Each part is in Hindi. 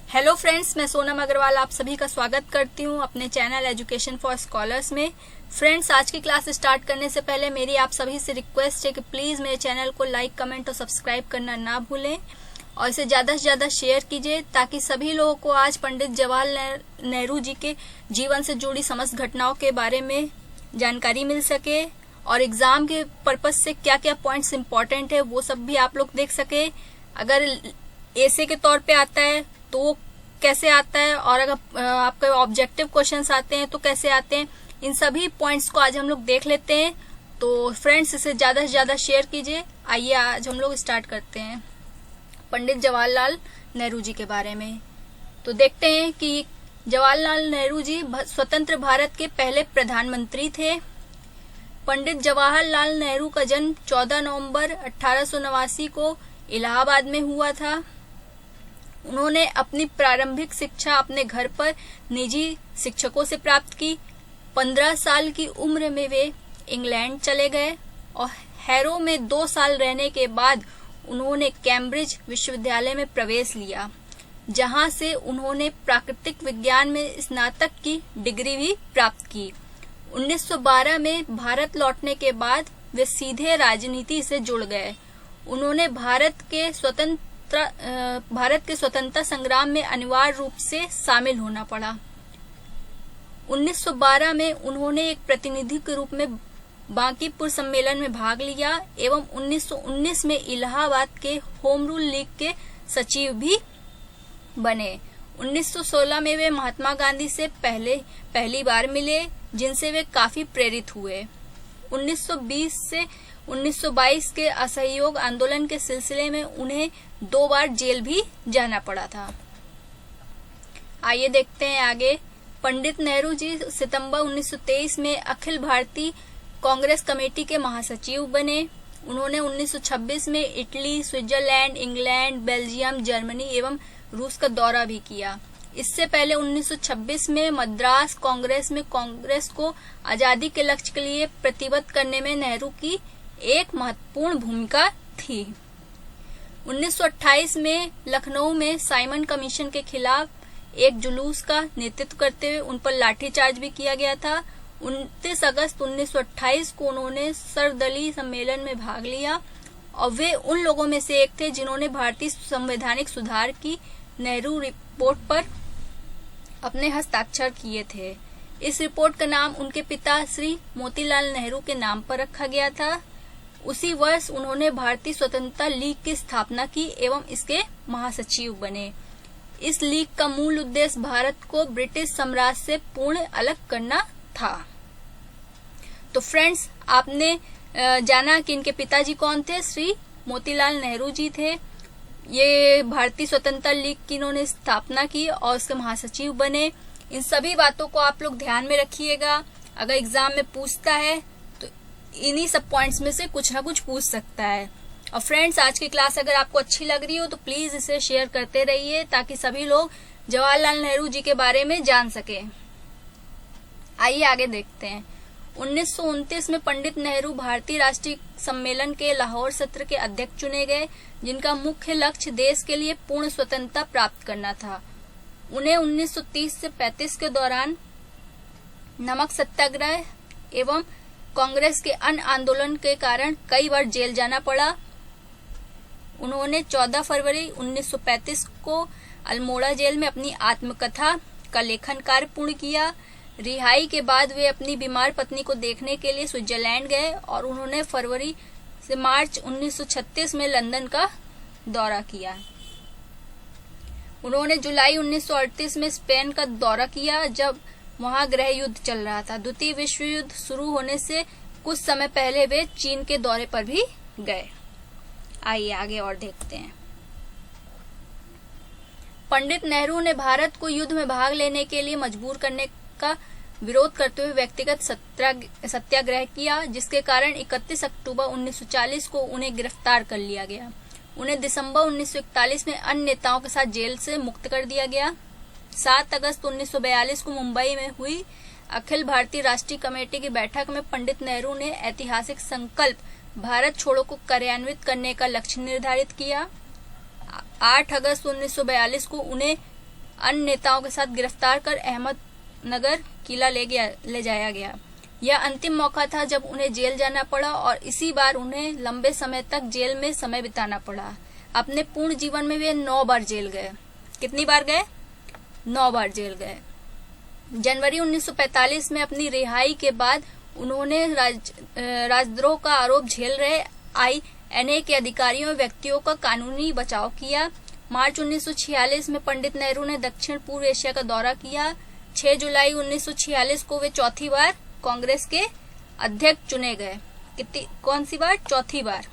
हेलो फ्रेंड्स, मैं सोनम अग्रवाल आप सभी का स्वागत करती हूँ अपने चैनल एजुकेशन फॉर स्कॉलर्स में। फ्रेंड्स, आज की क्लास स्टार्ट करने से पहले मेरी आप सभी से रिक्वेस्ट है कि प्लीज मेरे चैनल को लाइक, कमेंट और सब्सक्राइब करना ना भूलें और इसे ज्यादा से ज्यादा शेयर कीजिए ताकि सभी लोगों को आज पंडित जवाहरलाल नेहरू जी के जीवन से जुड़ी समस्त घटनाओं के बारे में जानकारी मिल सके और एग्जाम के पर्पज से क्या क्या पॉइंट्स इंपॉर्टेंट है वो सब भी आप लोग देख सके। अगर ऐसे के तौर पे आता है तो वो कैसे आता है और अगर आपके ऑब्जेक्टिव क्वेश्चंस आते हैं तो कैसे आते हैं, इन सभी पॉइंट्स को आज हम लोग देख लेते हैं। तो फ्रेंड्स, इसे ज्यादा से ज्यादा शेयर कीजिए। आइए आज हम लोग स्टार्ट करते हैं पंडित जवाहरलाल नेहरू जी के बारे में। तो देखते हैं कि जवाहरलाल नेहरू जी स्वतंत्र भारत के पहले प्रधानमंत्री थे। पंडित जवाहरलाल नेहरू का जन्म 14 नवंबर 1889 को इलाहाबाद में हुआ था। उन्होंने अपनी प्रारंभिक शिक्षा अपने घर पर निजी शिक्षकों से प्राप्त की। 15 साल की उम्र में वे इंग्लैंड चले गए और हैरो में 2 साल रहने के बाद उन्होंने कैम्ब्रिज विश्वविद्यालय में प्रवेश लिया, जहां से उन्होंने प्राकृतिक विज्ञान में स्नातक की डिग्री भी प्राप्त की। 1912 में भारत लौटने के बाद वे सीधे राजनीति से जुड़ गए। उन्होंने भारत के स्वतंत्रता संग्राम में अनिवार्य रूप से शामिल होना पड़ा। 1912 में उन्होंने एक प्रतिनिधि के रूप में बांकीपुर सम्मेलन में भाग लिया एवं 1919 में इलाहाबाद के होम रूल लीग के सचिव भी बने। 1916 में वे महात्मा गांधी से पहली बार मिले, जिनसे वे काफी प्रेरित हुए। 1920 से 1922 के असहयोग आंदोलन के सिलसिले में उन्हें 2 बार जेल भी जाना पड़ा था। आइए देखते हैं आगे। पंडित नेहरू जी सितंबर 1923 में अखिल भारतीय कांग्रेस कमेटी के महासचिव बने। उन्होंने 1926 में Italy, Switzerland, England, Belgium, Germany एवं रूस का दौरा भी किया। इससे पहले 1926 में मद्रास कांग्रेस में कांग्रेस को आजादी के लक्ष्य के लिए प्रतिबद्ध करने में नेहरू की एक महत्वपूर्ण भूमिका थी। 1928 में लखनऊ में साइमन कमीशन के खिलाफ एक जुलूस का नेतृत्व करते हुए उन पर लाठीचार्ज भी किया गया था। 29 अगस्त 1928 को उन्होंने सर्वदलीय सम्मेलन में भाग लिया और वे उन लोगों में से एक थे जिन्होंने भारतीय संवैधानिक सुधार की नेहरू रिपोर्ट पर अपने हस्ताक्षर किए थे। इस रिपोर्ट का नाम उनके पिता श्री मोतीलाल नेहरू के नाम पर रखा गया था। उसी वर्ष उन्होंने भारतीय स्वतंत्रता लीग की स्थापना की एवं इसके महासचिव बने। इस लीग का मूल उद्देश्य भारत को ब्रिटिश साम्राज्य से पूर्ण अलग करना था। तो फ्रेंड्स, आपने जाना कि इनके पिताजी कौन थे। श्री मोतीलाल नेहरू जी थे। ये भारतीय स्वतंत्रता लीग की इन्होंने स्थापना की और उसके महासचिव बने। इन सभी बातों को आप लोग ध्यान में रखिएगा। अगर एग्जाम में पूछता है तो इन्हीं सब पॉइंट्स में से कुछ ना कुछ पूछ सकता है। और फ्रेंड्स, आज की क्लास अगर आपको अच्छी लग रही हो तो प्लीज इसे शेयर करते रहिए ताकि सभी लोग जवाहरलाल नेहरू जी के बारे में जान सके। आइए आगे देखते हैं। 1929 में पंडित नेहरू भारतीय राष्ट्रीय सम्मेलन के लाहौर सत्र के अध्यक्ष चुने गए, जिनका मुख्य लक्ष्य देश के लिए पूर्ण स्वतंत्रता प्राप्त करना था। उन्हें 1930 से 35 के दौरान नमक सत्याग्रह एवं कांग्रेस के अन्य आंदोलन के कारण कई बार जेल जाना पड़ा। उन्होंने 14 फरवरी 1935 को अल्मोड़ा जेल में अपनी आत्मकथा का लेखन कार्य पूर्ण किया। रिहाई के बाद वे अपनी बीमार पत्नी को देखने के लिए स्विट्जरलैंड गए और उन्होंने फरवरी से मार्च 1936 में लंदन का दौरा किया। उन्होंने जुलाई 1938 में स्पेन का दौरा किया, जब वहां गृह युद्ध चल रहा था। द्वितीय विश्व युद्ध शुरू होने से कुछ समय पहले वे चीन के दौरे पर भी गए। आइए आगे और देखते हैं। पंडित नेहरू ने भारत को युद्ध में भाग लेने के लिए मजबूर करने का विरोध करते हुए व्यक्तिगत सत्याग्रह किया, जिसके कारण 31 अक्टूबर 1940 को उन्हें गिरफ्तार कर लिया गया। उन्हें दिसंबर 1941 में अन्य नेताओं के साथ जेल से मुक्त कर दिया गया। 7 अगस्त 1942 को मुंबई में हुई अखिल भारतीय राष्ट्रीय कमेटी की बैठक में पंडित नेहरू ने ऐतिहासिक संकल्प भारत छोड़ो को कार्यान्वित करने का लक्ष्य निर्धारित किया। 8 अगस्त 1942 को उन्हें अन्य नेताओं के साथ गिरफ्तार कर अहमदनगर किला ले जाया गया। यह अंतिम मौका था जब उन्हें जेल जाना पड़ा और इसी बार उन्हें लंबे समय तक जेल में समय बिताना पड़ा। अपने पूर्ण जीवन में वे 9 बार जेल गए। कितनी बार गए? 9 बार जेल गए। जनवरी 1945 में अपनी रिहाई के बाद उन्होंने राजद्रोह का आरोप झेल रहे INA के अधिकारियों और व्यक्तियों का कानूनी बचाव किया। मार्च 1946 में पंडित नेहरू ने दक्षिण पूर्व एशिया का दौरा किया। 6 जुलाई 1946 को वे चौथी बार कांग्रेस के अध्यक्ष चुने गए। कौन सी बार? चौथी बार।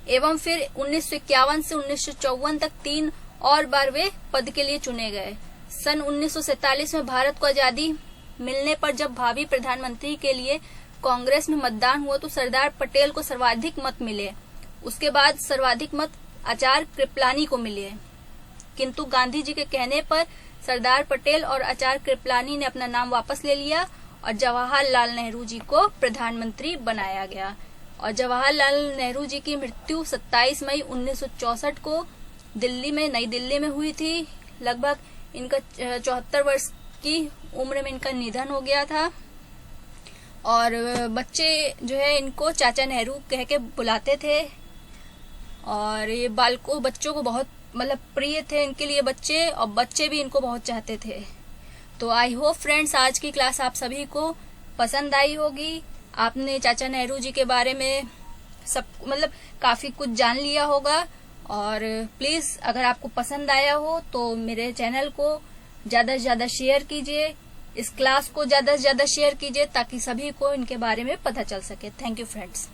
एवं फिर 1951 से 1954 तक 3 और बार वे पद के लिए चुने गए। सन 1947 में भारत को आजादी मिलने पर जब भावी प्रधानमंत्री के लिए कांग्रेस में मतदान हुआ तो सरदार पटेल को सर्वाधिक मत मिले। उसके बाद सर्वाधिक मत आचार्य कृपलानी को मिले, किंतु गांधी जी के कहने पर सरदार पटेल और आचार्य कृपलानी ने अपना नाम वापस ले लिया और जवाहरलाल नेहरू जी को प्रधानमंत्री बनाया गया। और जवाहरलाल नेहरू जी की मृत्यु 27 मई 1964 को नई दिल्ली में हुई थी। लगभग इनका 74 वर्ष की उम्र में इनका निधन हो गया था। और बच्चे जो है इनको चाचा नेहरू कह के बुलाते थे और ये बच्चों को बहुत प्रिय थे इनके लिए बच्चे, और बच्चे भी इनको बहुत चाहते थे। तो आई होप फ्रेंड्स आज की क्लास आप सभी को पसंद आई होगी। आपने चाचा नेहरू जी के बारे में सब काफी कुछ जान लिया होगा। और प्लीज अगर आपको पसंद आया हो तो मेरे चैनल को ज्यादा से ज्यादा शेयर कीजिए, इस क्लास को ज्यादा से ज्यादा शेयर कीजिए ताकि सभी को इनके बारे में पता चल सके। Thank you friends.